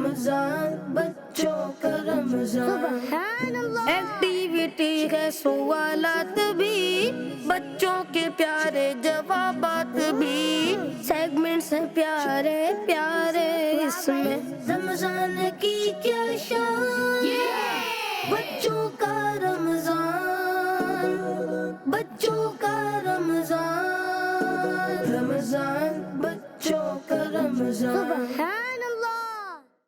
رمضان بچوں کا رمضان، ایکٹیویٹی ہے سوالات بھی، بچوں کے پیارے جوابات بھی، سیگمنٹس ہیں پیارے پیارے، اس میں رمضان کی کیا شان، بچوں کا رمضان، بچوں کا رمضان، رمضان بچوں کا رمضان۔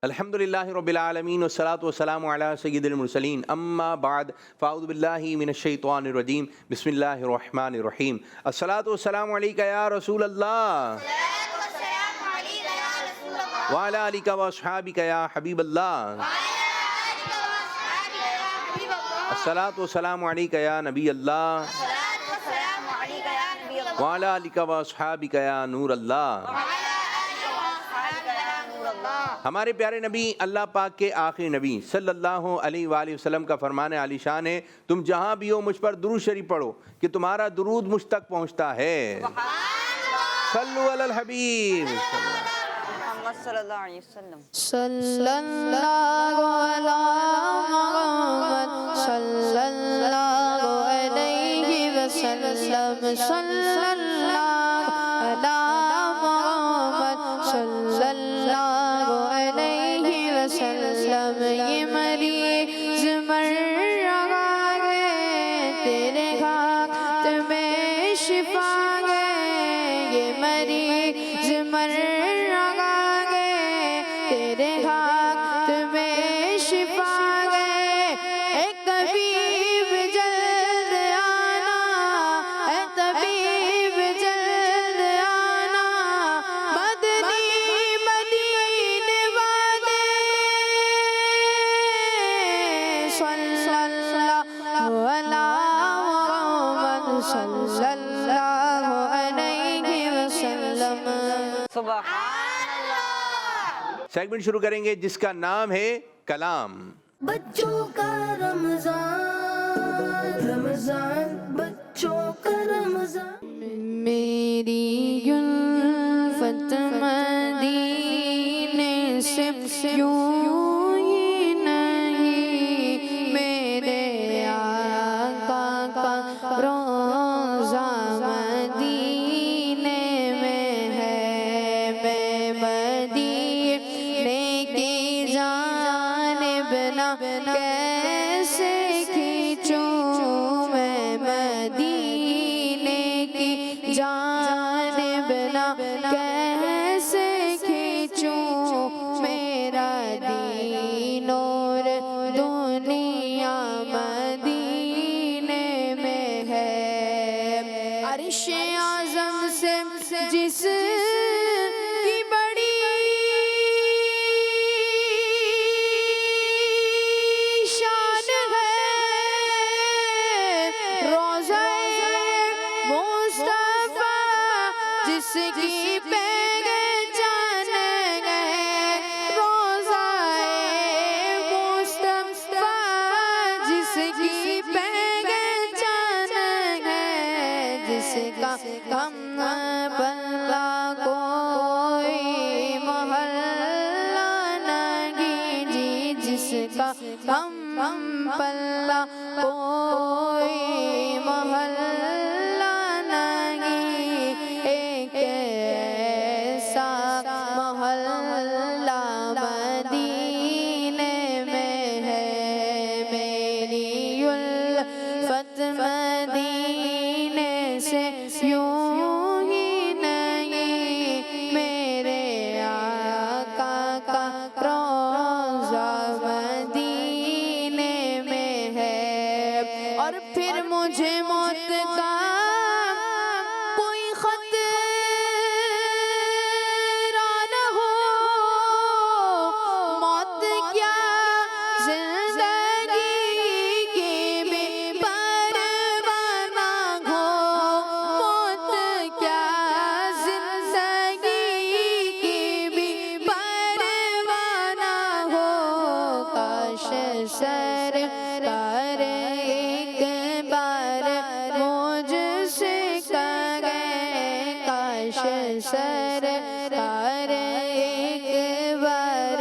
الحمدللہ رب العالمین والصلاة والسلام علی سید المرسلین، اما بعد فاعوذ باللہ من الشیطان الرجیم، بسم اللہ الرحمن الرحیم۔ الصلاة والسلام علیکہ یا رسول اللہ، وعلی آلکہ واصحابکہ یا حبیب اللہ، الصلاة والسلام علیکہ یا نبی اللہ، وعلی آلکہ واصحابکہ یا نور اللہ۔ ہمارے پیارے نبی اللہ پاک کے آخری نبی صلی اللہ علیہ وآلہ وسلم کا فرمان عالی شان ہے، تم جہاں بھی ہو مجھ پر درود شریف پڑھو کہ تمہارا درود مجھ تک پہنچتا ہے۔ صلو علی الحبیب محمد صلی اللہ علیہ وسلم، صلی اللہ علی محمد صلی اللہ علیہ وسلم، صلی اللہ علی محمد صلی اللہ علیہ وسلم۔ یہ مریض مر رہا ہے تیرے ہاتھ میں شفا ہے، یہ مریض مر رہا ہے تیرے ہاتھ میں شفا ہے، اے طبیب جلد آنا، اے طبیب جلد آنا، مدنی مدینے والے صلی اللہ علی محمد صلی اللہ علیہ وسلم۔ سبحان اللہ۔ سیگمنٹ شروع کریں گے جس کا نام ہے کلام۔ بچوں کا رمضان، رمضان بچوں کا رمضان، میری الفت مدینے سے یوں ہی نہیں، میرے آقا کا روضہ مدینے میں ہے، میں مدینے کی جانب نہ کیسے کھینچوں، میں مدینے کی جانب نہ کیسے کھینچوں، میرا دین اور دنیا مدینے میں ہے، عرش اعظم سے جس کی بڑی شان ہے، روضہ مصطفیٰ جس کی پہچان ہے، روضہ مصطفیٰ جس کی پہچان ہے، جس کا ہم پلہ کوئی محلہ نہیں جی، جس کا ہم پلہ کوئی محلہ نہیں، ایک ایسا محلہ مدینے میں ہے، میری الفت مدینے سے یوں ہی نہیں، میرے آقا کا روضہ مدینے میں ہے، اور پھر مجھے موت کا کوئی خطرہ نہ ہو، موت کیا زندگی کی بھی پرواہ نہ ہو، موت کیا زندگی کی بھی پرواہ نہ ہو، کاش سرکار ایک بار مجھ سے کہے، کاش سرکار ایک بار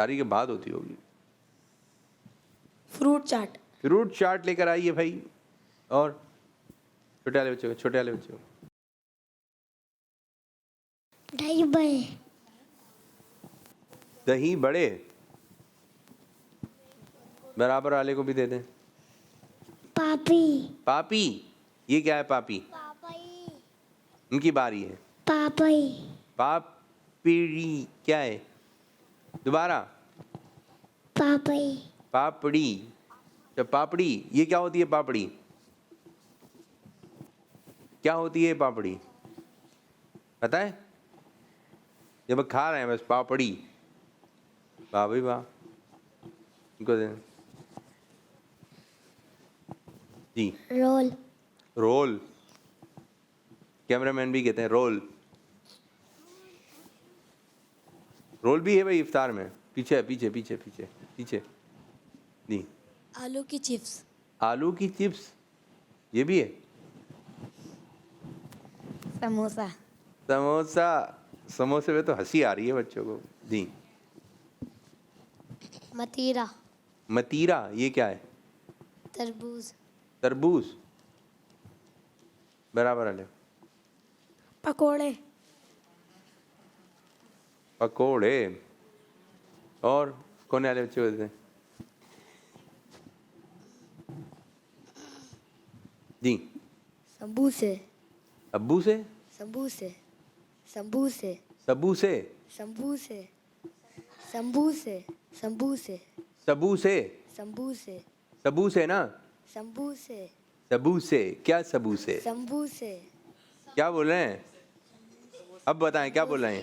افطاری کے بعد ہوتی ہوگی. فروٹ چاٹ. فروٹ چاٹ لے کر آئیے بھائی. اور چھوٹے والے بچے کو, چھوٹے والے بچے کو. دہی بڑے. دہی بڑے برابر والے کو بھی دے دیں. پاپی. پاپی, یہ کیا ہے پاپی؟ ان کی باری ہے. پاپی. پاپڑی کیا ہے؟ دوبارہ. پاپی. پاپڑی. اچھا پاپڑی, یہ کیا ہوتی ہے پاپڑی؟ کیا ہوتی ہے پاپڑی پتہ ہے؟ جب کھا رہے ہیں بس پاپڑی. واہ بھائی واہ, ان کو دیں. جی رول. رول, کیمرہ مین بھی کہتے ہیں رول. رول بھی ہے بھائی افطار میں. پیچھے پیچھے پیچھے پیچھے پیچھے. جی آلو کی چپس. آلو کی چپس, یہ بھی ہے. سموسا. سموسا, سموسے میں تو ہنسی آ رہی ہے بچوں کو. جی متیرا. متیرا, یہ کیا ہے؟ تربوز. تربوز برابر والے. پکوڑے. پکوڑے. اور کونے والے بچے کو دیتے ہیں. جی سمبوسے. ابو سے. سمبوسے. سمبوسے. سبو سے. سمبوسے. سمبوسے. سمبوسے. سبو سے. سمبوسے. سبو سے نا. سمبوسے. سبو سے. کیا سبو سے؟ سمبوسے. کیا بول رہے ہیں اب بتائیں, کیا بول رہے ہیں؟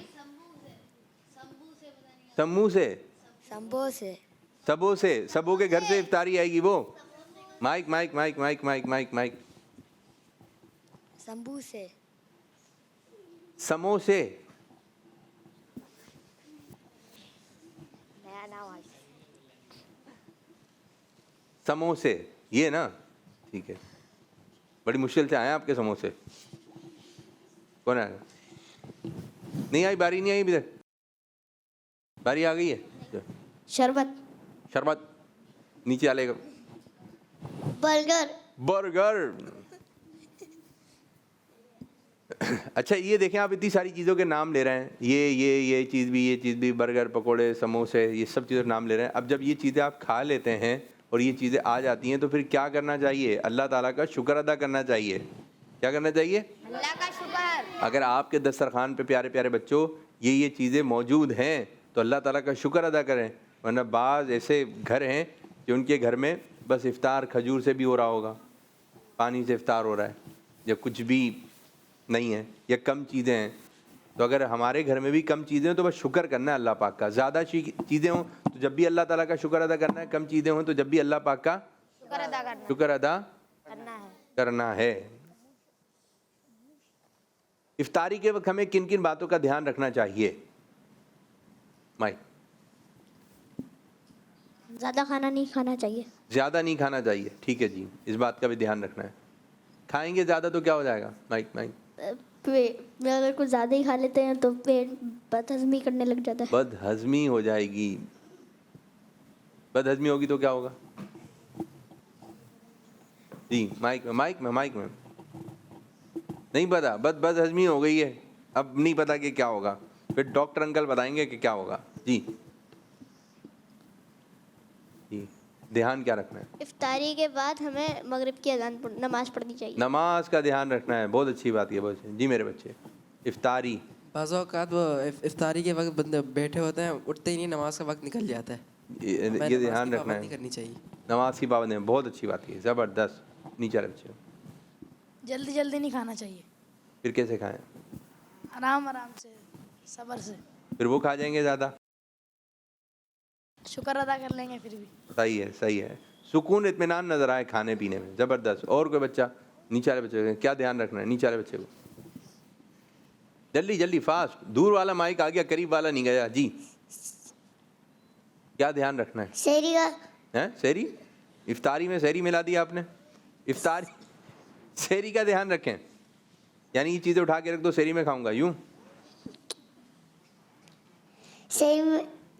سمو سے. سمبوسے. سبو سے. سبو کے گھر سے افطاری آئے گی وہ. Mike mike mike mike mike mike mike. سمبوسے. سموسے. سموسے, یہ نا. ٹھیک ہے, بڑی مشکل سے آئے آپ کے سموسے. کون آئے گا؟ نہیں آئی باری, نہیں آئی ابھی تک. باری آ گئی ہے. شربت. شربت. نیچے والے کا. برگر. برگر. اچھا یہ دیکھیں, آپ اتنی ساری چیزوں کے نام لے رہے ہیں, یہ چیز بھی, یہ چیز بھی, برگر, پکوڑے, سموسے, یہ سب چیزوں کے نام لے رہے ہیں. اب جب یہ چیزیں آپ کھا لیتے ہیں اور یہ چیزیں آ جاتی ہیں تو پھر کیا کرنا چاہیے؟ اللہ تعالیٰ کا شکر ادا کرنا چاہیے. کیا کرنا چاہیے؟ اللہ کا شکر. اگر آپ کے دسترخوان پہ پیارے پیارے بچوں یہ چیزیں موجود ہیں تو اللہ تعالیٰ کا شکر ادا کریں. ورنہ بعض ایسے گھر ہیں کہ ان کے گھر میں بس افطار کھجور سے بھی ہو رہا ہوگا, پانی سے افطار ہو رہا ہے, یا کچھ بھی نہیں ہے, یا کم چیزیں ہیں. تو اگر ہمارے گھر میں بھی کم چیزیں ہوں تو بس شکر کرنا ہے اللہ پاک کا. زیادہ چیزیں ہوں تو جب بھی اللہ تعالیٰ کا شکر ادا کرنا ہے, کم چیزیں ہوں تو جب بھی اللہ پاک کا شکر ادا کرنا ہے. افطاری کے وقت ہمیں کن کن باتوں کا دھیان رکھنا چاہیے؟ مائک. زیادہ کھانا نہیں کھانا چاہیے. زیادہ نہیں کھانا چاہیے, ٹھیک ہے جی, اس بات کا بھی دھیان رکھنا ہے. کھائیں گے زیادہ تو کیا ہو جائے گا؟ Mic mic. اگر کچھ زیادہ ہی کھا لیتے ہیں تو پیٹ بد ہضمی کرنے لگ جاتا ہے. بد ہضمی ہو جائے گی. بد ہضمی ہوگی تو کیا ہوگا؟ جی مائک میں, مائک میں, مائک میں. نہیں پتا, بد ہضمی ہو گئی ہے, اب نہیں پتا کہ کیا ہوگا, پھر ڈاکٹر انکل بتائیں گے کہ کیا ہوگا. جی جی, دھیان کیا رکھنا ہے؟ افطاری کے بعد ہمیں مغرب کی اذان نماز پڑھنی چاہیے. نماز کا دھیان رکھنا ہے, بہت اچھی بات ہے. بہت جی میرے بچے. افطاری بعض اوقات وہ افطاری کے وقت بندے بیٹھے ہوتے ہیں, اٹھتے ہی نہیں, نماز کا وقت نکل جاتا ہے. یہ دھیان رکھنا ہے, نہیں کرنی چاہیے. نماز کی پابندی. بہت اچھی بات ہے, زبردست. نیچے والے بچے. جلدی جلدی نہیں کھانا چاہیے. پھر کیسے کھائیں؟ آرام آرام سے, صبر سے. پھر وہ کھا جائیں گے زیادہ. شکر ادا کر لیں گے پھر بھی. صحیح ہے, صحیح ہے. سکون اطمینان نظر آئے کھانے پینے میں, زبردست. اور کوئی بچہ؟ نیچے والے بچے کیا دھیان رکھنا ہے؟ نیچے والے بچے کو جلدی جلدی فاسٹ. دور والا مائک آ گیا, قریب والا نہیں گیا. جی کیا دھیان رکھنا ہے؟ سحری کا. سحری, افطاری میں سحری ملا دی آپ نے. افطاری سحری کا دھیان رکھیں, یعنی یہ چیزیں اٹھا کے رکھ دو, سحری میں کھاؤں گا, یوں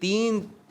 3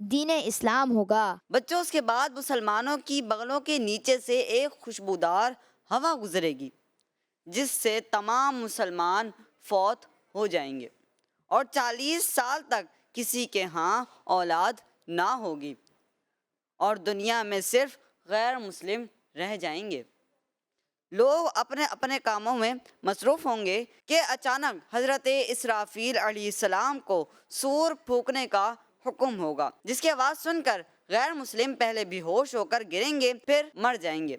دین اسلام ہوگا۔ بچوں، اس کے بعد مسلمانوں کی بغلوں کے نیچے سے ایک خوشبودار ہوا گزرے گی جس سے تمام مسلمان فوت ہو جائیں گے اور 40 سال تک کسی کے ہاں اولاد نہ ہوگی اور دنیا میں صرف غیر مسلم رہ جائیں گے۔ لوگ اپنے اپنے کاموں میں مصروف ہوں گے کہ اچانک حضرت اسرافیل علیہ السلام کو سور پھونکنے کا حکم ہوگا، جس کی آواز سن کر غیر مسلم پہلے بے ہوش ہو کر گریں گے، پھر مر جائیں گے۔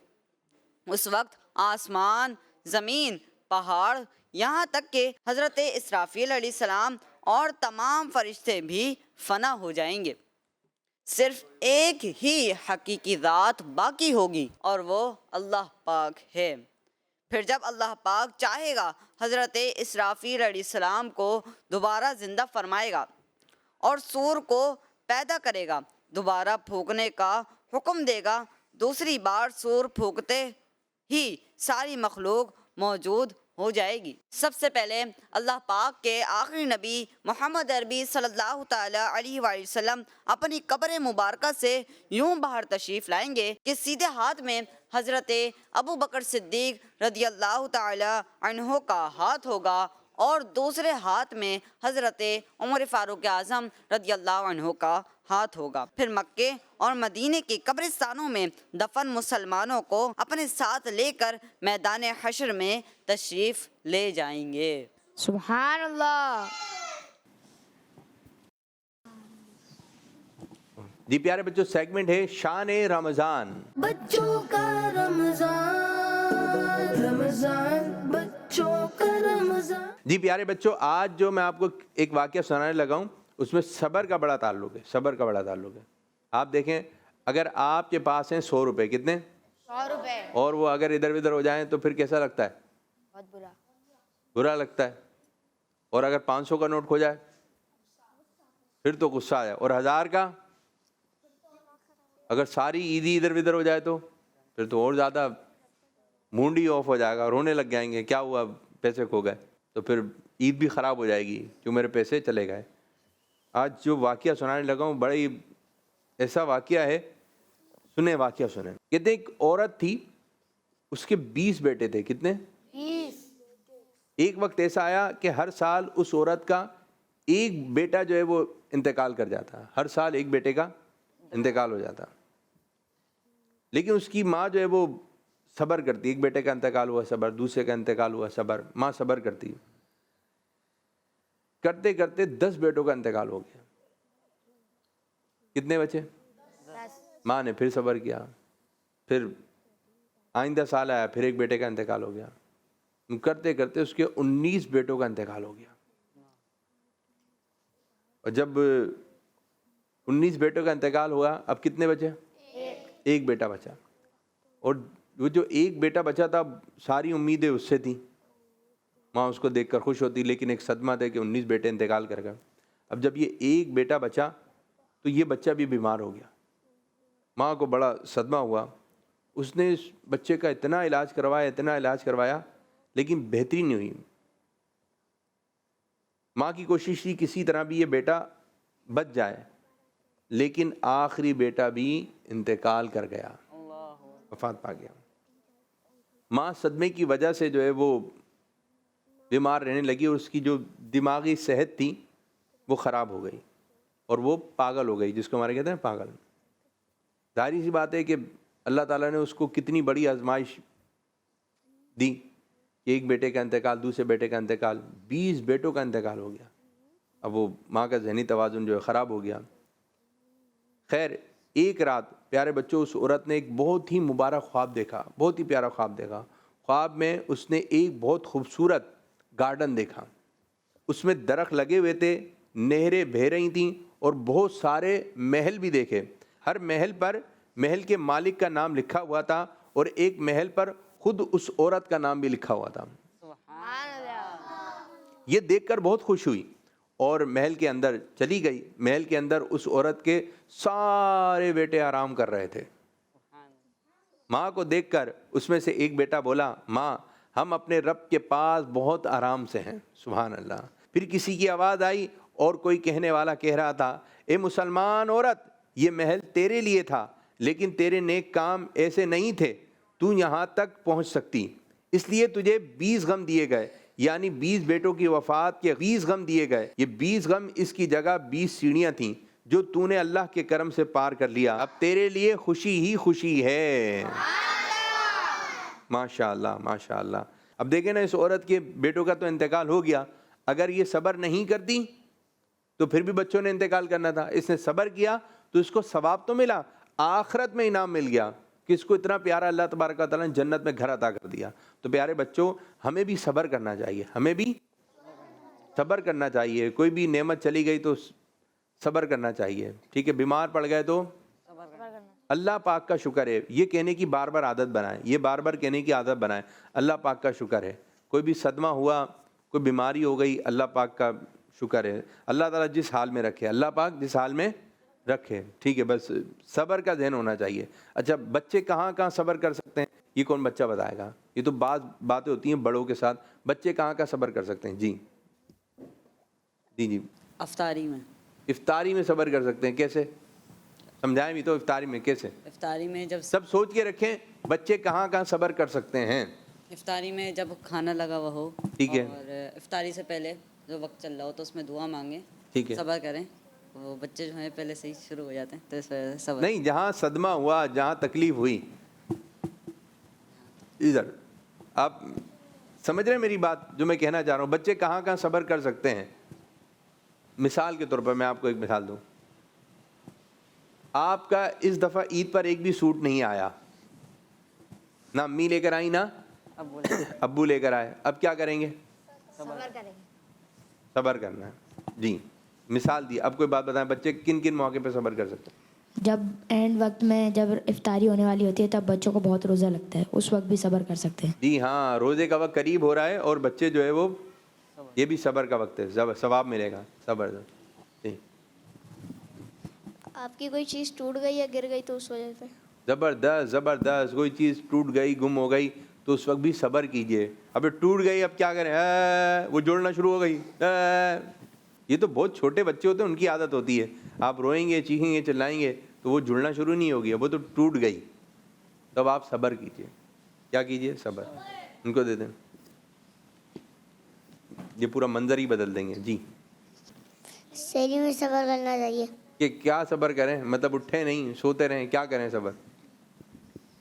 اس وقت آسمان، زمین، پہاڑ، یہاں تک کہ حضرت اسرافیل علیہ السلام اور تمام فرشتے بھی فنا ہو جائیں گے۔ صرف ایک ہی حقیقی ذات باقی ہوگی اور وہ اللہ پاک ہے۔ پھر جب اللہ پاک چاہے گا حضرت اسرافیل علیہ السلام کو دوبارہ زندہ فرمائے گا اور سور کو پیدا کرے گا، دوبارہ پھونکنے کا حکم دے گا۔ دوسری بار سور پھونکتے ہی ساری مخلوق موجود ہو جائے گی۔ سب سے پہلے اللہ پاک کے آخری نبی محمد عربی صلی اللہ تعالی علیہ وآلہ وسلم اپنی قبر مبارکہ سے یوں باہر تشریف لائیں گے کہ سیدھے ہاتھ میں حضرت ابو بکر صدیق رضی اللہ تعالی عنہ کا ہاتھ ہوگا اور دوسرے ہاتھ میں حضرت عمر فاروق اعظم رضی اللہ عنہ کا ہاتھ ہوگا۔ پھر مکے اور مدینے کے قبرستانوں میں دفن مسلمانوں کو اپنے ساتھ لے کر میدان حشر میں تشریف لے جائیں گے۔ سبحان اللہ۔ جی پیارے بچوں، سیگمنٹ ہے شان رمضان۔ بچوں کا رمضان، رمضان بچوں کا رمضان۔ جی پیارے بچوں، آج جو میں آپ کو ایک واقعہ سنانے لگا ہوں اس میں صبر کا بڑا تعلق ہے، صبر کا بڑا تعلق ہے۔ آپ دیکھیں، اگر آپ کے پاس ہیں 100 روپے، کتنے؟ 100 روپے۔ اور وہ اگر ادھر ادھر ہو جائیں تو پھر کیسا لگتا ہے؟ بہت برا۔ برا لگتا ہے۔ اور اگر 500 کا نوٹ کھو جائے پھر تو غصہ آیا۔ اور 1000 کا اگر ساری عیدی ادھر ادھر ہو جائے تو پھر تو اور زیادہ مونڈی آف ہو جائے گا، رونے لگ جائیں گے، کیا ہوا، پیسے کھو گئے، تو پھر عید بھی خراب ہو جائے گی کیوں میرے پیسے چلے گئے۔ آج جو واقعہ سنانے لگا ہوں بڑا ہی ایسا واقعہ ہے، سنیں واقعہ سنیں۔ کہتے ایک عورت تھی، اس کے 20 بیٹے تھے۔ کتنے؟ 20۔ ایک وقت ایسا آیا کہ ہر سال اس عورت کا ایک بیٹا جو ہے وہ انتقال کر جاتا، ہر سال ایک بیٹے کا انتقال ہو جاتا، لیکن اس کی ماں جو ہے وہ صبر کرتی۔ ایک بیٹے کا انتقال ہوا، صبر، دوسرے کا انتقال ہوا، صبر، ماں صبر کرتی۔ کرتے کرتے 10 بیٹوں کا انتقال ہو گیا۔ کتنے بچے؟ 10۔ ماں نے پھر صبر کیا، پھر آئندہ سال آیا، پھر ایک بیٹے کا انتقال ہو گیا۔ کرتے کرتے اس کے 19 بیٹوں کا انتقال ہو گیا۔ اور جب 19 بیٹوں کا انتقال ہوا، اب کتنے بچے؟ ایک بیٹا بچا۔ اور وہ جو ایک بیٹا بچا تھا، ساری امیدیں اس سے تھیں، ماں اس کو دیکھ کر خوش ہوتی، لیکن ایک صدمہ تھا کہ 19 بیٹے انتقال کر گئے۔ اب جب یہ ایک بیٹا بچا تو یہ بچہ بھی بیمار ہو گیا۔ ماں کو بڑا صدمہ ہوا، اس نے اس بچے کا اتنا علاج کروایا لیکن بہتری نہیں ہوئی۔ ماں کی کوشش تھی کسی طرح بھی یہ بیٹا بچ جائے، لیکن آخری بیٹا بھی انتقال کر گیا، وفات پا گیا۔ ماں صدمے کی وجہ سے جو ہے وہ بیمار رہنے لگی اور اس کی جو دماغی صحت تھی وہ خراب ہو گئی اور وہ پاگل ہو گئی، جس کو ہمارے کہتے ہیں پاگل۔ ظاہری سی بات ہے کہ اللہ تعالیٰ نے اس کو کتنی بڑی آزمائش دی کہ ایک بیٹے کا انتقال، دوسرے بیٹے کا انتقال، 20 بیٹوں کا انتقال ہو گیا۔ اب وہ ماں کا ذہنی توازن جو ہے خراب ہو گیا۔ خیر، ایک رات پیارے بچوں اس عورت نے ایک بہت ہی مبارک خواب دیکھا، بہت ہی پیارا خواب دیکھا۔ خواب میں اس نے ایک بہت خوبصورت گارڈن دیکھا، اس میں درخت لگے ہوئے تھے، نہریں بہہ رہی تھیں اور بہت سارے محل بھی دیکھے۔ ہر محل پر محل کے مالک کا نام لکھا ہوا تھا اور ایک محل پر خود اس عورت کا نام بھی لکھا ہوا تھا۔ یہ دیکھ کر بہت خوش ہوئی اور محل کے اندر چلی گئی۔ محل کے اندر اس عورت کے سارے بیٹے آرام کر رہے تھے۔ ماں کو دیکھ کر اس میں سے ایک بیٹا بولا، ماں ہم اپنے رب کے پاس بہت آرام سے ہیں۔ سبحان اللہ۔ پھر کسی کی آواز آئی اور کوئی کہنے والا کہہ رہا تھا اے مسلمان عورت یہ محل تیرے لیے تھا لیکن تیرے نیک کام ایسے نہیں تھے تو یہاں تک پہنچ سکتی، اس لیے تجھے 20 غم دیے گئے، یعنی 20 بیٹوں کی وفات کے 20 غم دیے گئے۔ یہ 20 غم اس کی جگہ 20 سیڑھیاں تھیں جو تو نے اللہ کے کرم سے پار کر لیا، اب تیرے لیے خوشی ہی خوشی ہے۔ ماشاءاللہ ماشاءاللہ۔ اب دیکھیں نا، اس عورت کے بیٹوں کا تو انتقال ہو گیا، اگر یہ صبر نہیں کرتی تو پھر بھی بچوں نے انتقال کرنا تھا، اس نے صبر کیا تو اس کو ثواب تو ملا، آخرت میں انعام مل گیا کہ اس کو اتنا پیارا اللہ تبارک و تعالیٰ نے جنت میں گھر عطا کر دیا۔ تو پیارے بچوں، ہمیں بھی صبر کرنا چاہیے، ہمیں بھی صبر کرنا چاہیے۔ کوئی بھی نعمت چلی گئی تو صبر کرنا چاہیے، ٹھیک ہے؟ بیمار پڑ گئے تو اللہ پاک کا شکر ہے، یہ کہنے کی بار بار عادت بنائیں، یہ بار بار کہنے کی عادت بنائیں، اللہ پاک کا شکر ہے۔ کوئی بھی صدمہ ہوا، کوئی بیماری ہو گئی، اللہ پاک کا شکر ہے۔ اللہ تعالیٰ جس حال میں رکھے، اللہ پاک جس حال میں رکھے، ٹھیک ہے؟ بس صبر کا ذہن ہونا چاہیے۔ اچھا، بچے کہاں کہاں صبر کر سکتے ہیں، یہ کون بچہ بتائے گا؟ یہ تو بعض باتیں ہوتی ہیں بڑوں کے ساتھ، بچے کہاں کہاں صبر کر سکتے ہیں؟ جی جی جی، افطاری میں، افطاری میں صبر کر سکتے ہیں، کیسے سمجھائیں بھی تو؟ افطاری میں کیسے؟ افطاری میں جب سب سوچ کے رکھیں بچے کہاں کہاں صبر کر سکتے ہیں۔ افطاری میں جب کھانا لگا ہوا ہو، ٹھیک ہے، اور افطاری سے پہلے جو وقت چل رہا ہو تو اس میں دعا مانگیں، ٹھیک ہے، صبر کریں۔ وہ بچے جو ہیں پہلے سے ہی شروع ہو جاتے ہیں تو اس وجہ سے صبر نہیں، جہاں صدمہ ہوا، جہاں تکلیف ہوئی، ادھر آپ سمجھ رہے ہیں میری بات جو میں کہنا چاہ رہا ہوں؟ بچے کہاں کہاں صبر کر سکتے ہیں؟ مثال کے طور پر میں آپ کو ایک مثال دوں، آپ کا اس دفعہ عید پر ایک بھی سوٹ نہیں آیا، نہ امی لے کر آئی نہ ابو لے کر آئے، اب کیا کریں گے؟ صبر کریں گے۔ صبر کرنا ہے۔ جی، مثال دی۔ اب کوئی بات بتائیں، بچے کن کن موقع پہ صبر کر سکتے ہیں؟ جب اینڈ وقت میں جب افطاری ہونے والی ہوتی ہے تب بچوں کو بہت روزہ لگتا ہے، اس وقت بھی صبر کر سکتے ہیں۔ جی ہاں، روزے کا وقت قریب ہو رہا ہے اور بچے جو ہے وہ، یہ بھی صبر کا وقت ہے، ثواب ملے گا، صبر۔ جی، آپ کی کوئی چیز ٹوٹ گئی یا گر گئی تو اس وجہ سے زبردست زبردست۔ کوئی چیز ٹوٹ گئی، گم ہو گئی تو اس وقت بھی صبر کیجئے۔ اب ٹوٹ گئی، اب کیا کریں؟ وہ جوڑنا شروع ہو گئی۔ یہ تو بہت چھوٹے بچے ہوتے ہیں، ان کی عادت ہوتی ہے، آپ روئیں گے، چیخیں گے، چلائیں گے تو وہ جڑنا شروع نہیں ہوگی، اب وہ تو ٹوٹ گئی، تب آپ صبر کیجئے۔ کیا کیجئے؟ صبر۔ ان کو دے دیں، یہ پورا منظر ہی بدل دیں گے۔ جی، سیری میں صبر کرنا چاہیے۔ کہ کیا صبر کریں؟ مطلب اٹھے نہیں، سوتے رہیں، کیا کریں صبر؟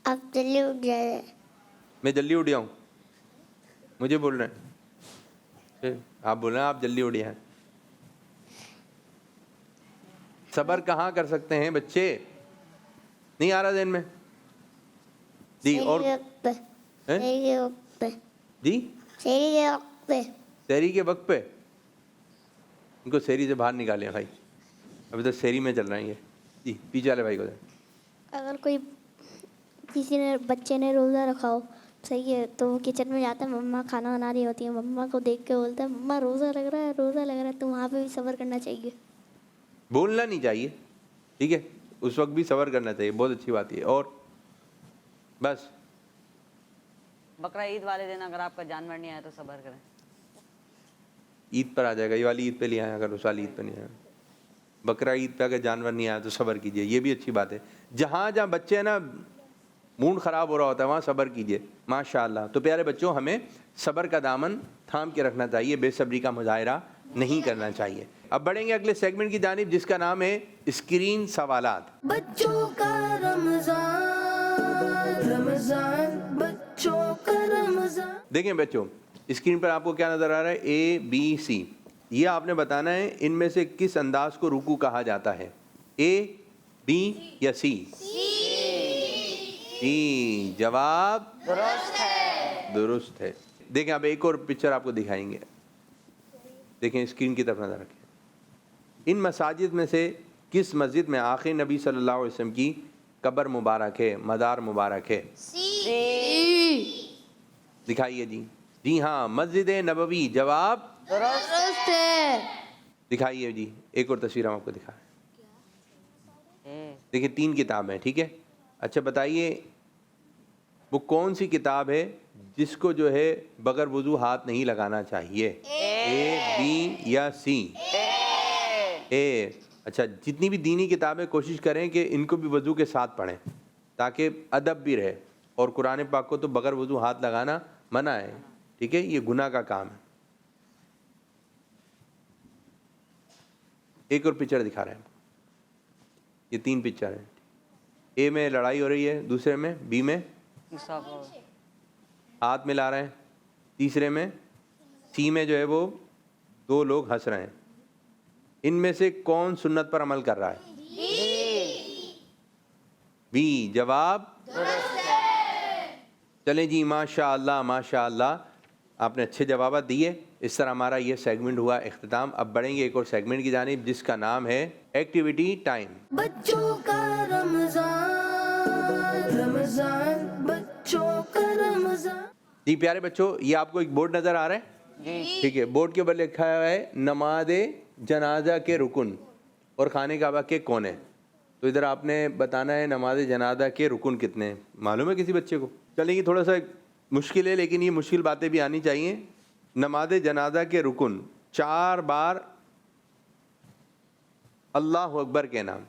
آپ جلدی اٹھ جائے۔ میں جلدی اٹھ جاؤں؟ مجھے بول رہے ہیں، آپ بول رہے ہیں آپ جلدی اٹھ جائیں۔ صبر کہاں کر سکتے ہیں بچے؟ نہیں آ رہا ذہن میں؟ جی، اور جی، سحری کے وقت پہ ان کو سحری سے باہر نکالیں بھائی، ابھی تو سحری میں چل رہے ہیں یہ۔ جی، پیچھے والے بھائی کو دیں۔ اگر کوئی کسی نے بچے نے روزہ رکھا ہو، صحیح ہے، تو وہ کچن میں جاتا ہے، مما کھانا بنا رہی ہوتی ہے، مما کو دیکھ کے بولتا ہے مما روزہ لگ رہا ہے، روزہ لگ رہا ہے، تو وہاں پہ بھی صبر کرنا چاہیے۔ بولنا نہیں چاہیے، ٹھیک ہے؟ اس وقت بھی صبر کرنا چاہیے، بہت اچھی بات ہے۔ اور بس بقرہ عید والے دن اگر آپ کا جانور نہیں آیا تو صبر کریں۔ عید پر آ جائے گا، یہ والی عید پہ لے آئیں، اگر اس والی عید پہ نہیں آیا، بقرہ عید پہ اگر جانور نہیں آیا تو صبر کیجئے، یہ بھی اچھی بات ہے۔ جہاں جہاں بچے نا موڈ خراب ہو رہا ہوتا ہے وہاں صبر کیجئے، ماشاءاللہ۔ تو پیارے بچوں، ہمیں صبر کا دامن تھام کے رکھنا چاہیے، بے صبری کا مظاہرہ نہیں کرنا چاہیے۔ اب بڑھیں گے اگلے سیگمنٹ کی جانب، جس کا نام ہے اسکرین سوالات۔ بچوں کا رمضان، رمضان بچوں کا رمضان۔ دیکھیں بچوں، اسکرین پر آپ کو کیا نظر آ رہا ہے؟ اے بی سی، یہ آپ نے بتانا ہے ان میں سے کس انداز کو رکوع کہا جاتا ہے، اے بی یا سی؟ سی۔ جواب درست ہے، درست ہے۔ دیکھیں اب ایک اور پکچر آپ کو دکھائیں گے، دیکھیں اسکرین کی طرف نظر رکھیں۔ ان مساجد میں سے کس مسجد میں آخری نبی صلی اللہ علیہ وسلم کی قبر مبارک ہے، مزار مبارک ہے؟ دکھائیے جی۔ جی ہاں، مسجد نبوی۔ جواب درست ہے۔ دکھائیے جی، ایک اور تصویر ہم آپ کو دکھا رہے ہیں۔ دیکھیں 3 کتاب ہیں، ٹھیک ہے؟ اچھا بتائیے وہ کون سی کتاب ہے جس کو جو ہے بغیر وضو ہاتھ نہیں لگانا چاہیے، اے بی یا سی؟ اچھا جتنی بھی دینی کتابیں کوشش کریں کہ ان کو بھی وضو کے ساتھ پڑھیں تاکہ ادب بھی رہے، اور قرآن پاک کو تو بغیر وضو ہاتھ لگانا منع ہے، ٹھیک ہے، یہ گناہ کا کام ہے۔ ایک اور پکچر دکھا رہے ہیں، یہ 3 پکچر ہیں، اے میں لڑائی ہو رہی ہے، دوسرے میں بی میں ہاتھ ملا رہے ہیں، تیسرے میں سی میں جو ہے وہ 2 لوگ ہنس رہے ہیں۔ ان میں سے کون سنت پر عمل کر رہا ہے؟ بی جواب چلیں جی، ماشاء اللہ ماشاء اللہ، آپ نے اچھے جوابات دیے۔ اس طرح ہمارا یہ سیگمنٹ ہوا اختتام۔ اب بڑھیں گے ایک اور سیگمنٹ کی جانب جس کا نام ہے ایکٹیویٹی ٹائم۔ بچوں کا رمضان، رمضان بچوں کا رمضان۔ جی پیارے بچوں، یہ آپ کو ایک بورڈ نظر آ رہا ہے، ٹھیک ہے، بورڈ کے اوپر لکھا ہوا ہے نماز جنازہ کے رکن اور خانہ کعبہ کے کونے۔ تو ادھر آپ نے بتانا ہے نماز جنازہ کے رکن کتنے ہیں، معلوم ہے کسی بچے کو؟ چلیں یہ تھوڑا سا مشکل ہے لیکن یہ مشکل باتیں بھی آنی چاہیے۔ نماز جنازہ کے رکن 4 بار اللہ اکبر کے نام۔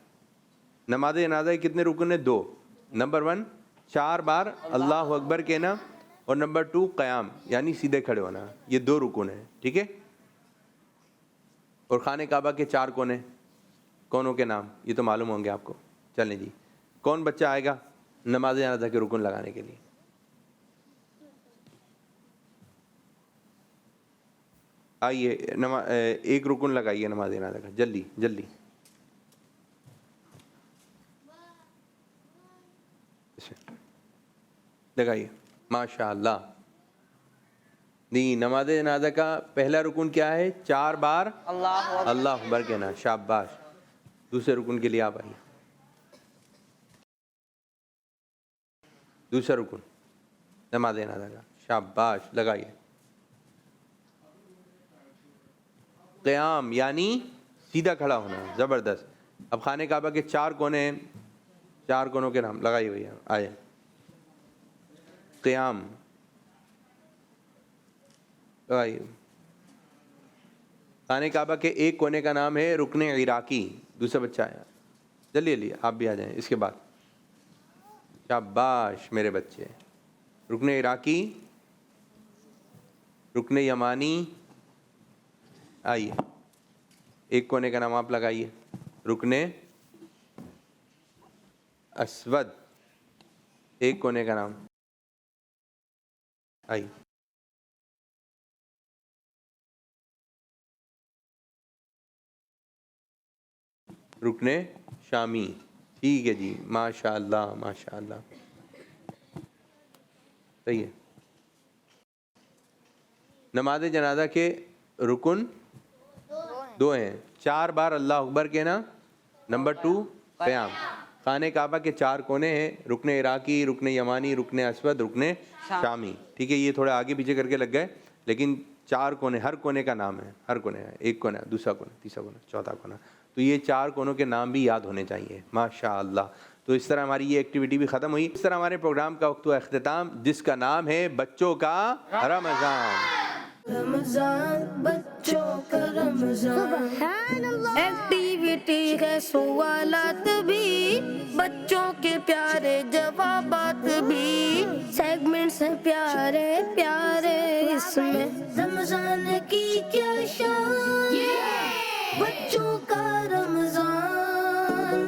نماز جنازہ کے کتنے رکن ہیں؟ 2۔ نمبر 1 4 بار اللہ اکبر کے نام، اور نمبر 2 قیام یعنی سیدھے کھڑے ہونا، یہ 2 رکن ہیں، ٹھیک ہے۔ اور خانہ کعبہ کے 4 کونے، کونوں کے نام یہ تو معلوم ہوں گے آپ کو۔ چلیں جی، کون بچہ آئے گا نماز جنازہ کے رکن لگانے کے لیے؟ آئیے ایک رکن لگائیے نماز جنازہ کا، جلدی جلدی۔ لگائیے، ماشاء اللہ۔ نماز جنازہ کا پہلا رکن کیا ہے؟ 4 بار اللہ اکبر کہنا، شاباش۔ دوسرے رکن کے لیے آپ آئیے، دوسرا رکن نماز جنازہ کا، شاباش، لگائیے۔ قیام یعنی سیدھا کھڑا ہونا، زبردست۔ اب خانہ کعبہ کے 4 کونے ہیں، 4 کونوں کے نام لگائیے بھیا، آئے۔ قیام لگائیے۔ خانہ کعبہ کے 1 کونے کا نام ہے رکن عراقی۔ دوسرا بچہ آیا، جلدی جلدی آپ بھی آ جائیں اس کے بعد، شاباش میرے بچے۔ رکن عراقی، رکن یمانی، آئیے 1 کونے کا نام آپ لگائیے، رکن اسود، 1 کونے کا نام، آئیے۔ رکن شامی، ٹھیک ہے جی، ماشاء اللہ ماشاء اللہ، صحیح ہے۔ نماز جنازہ کے رکن 2 ہیں، 4 بار اللہ اکبر کہنا، نمبر 2 قیام۔ خانہ کعبہ کے 4 کونے ہیں، رکن عراقی، رکن یمانی، رکن اسود، رکن شامی، ٹھیک ہے۔ یہ تھوڑے آگے پیچھے کر کے لگ گئے لیکن 4 کونے، ہر کونے کا نام ہے، ہر کونے ہے، 1 کونا، دوسرا کونا، تیسرا کونا، چوتھا کونا، تو یہ 4 کونوں کے نام بھی یاد ہونے چاہیے، ماشاء اللہ۔ تو اس طرح ہماری یہ ایکٹیویٹی بھی ختم ہوئی۔ اس طرح ہمارے پروگرام کا وقت ہوا اختتام جس کا نام ہے بچوں کا رمضان۔ رمضان بچوں کا رمضان، ایکٹیویٹی ہے، سوالات بھی، بچوں کے پیارے جوابات بھی، سیگمنٹس ہیں پیارے پیارے، اس میں رمضان کی کیا شان، بچوں کا رمضان،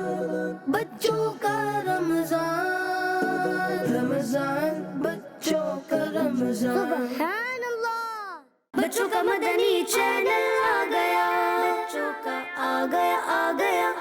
بچوں کا رمضان، رمضان بچوں کا رمضان، بچوں کا مدنی چینل آ گیا، بچوں کا آ گیا آ گیا۔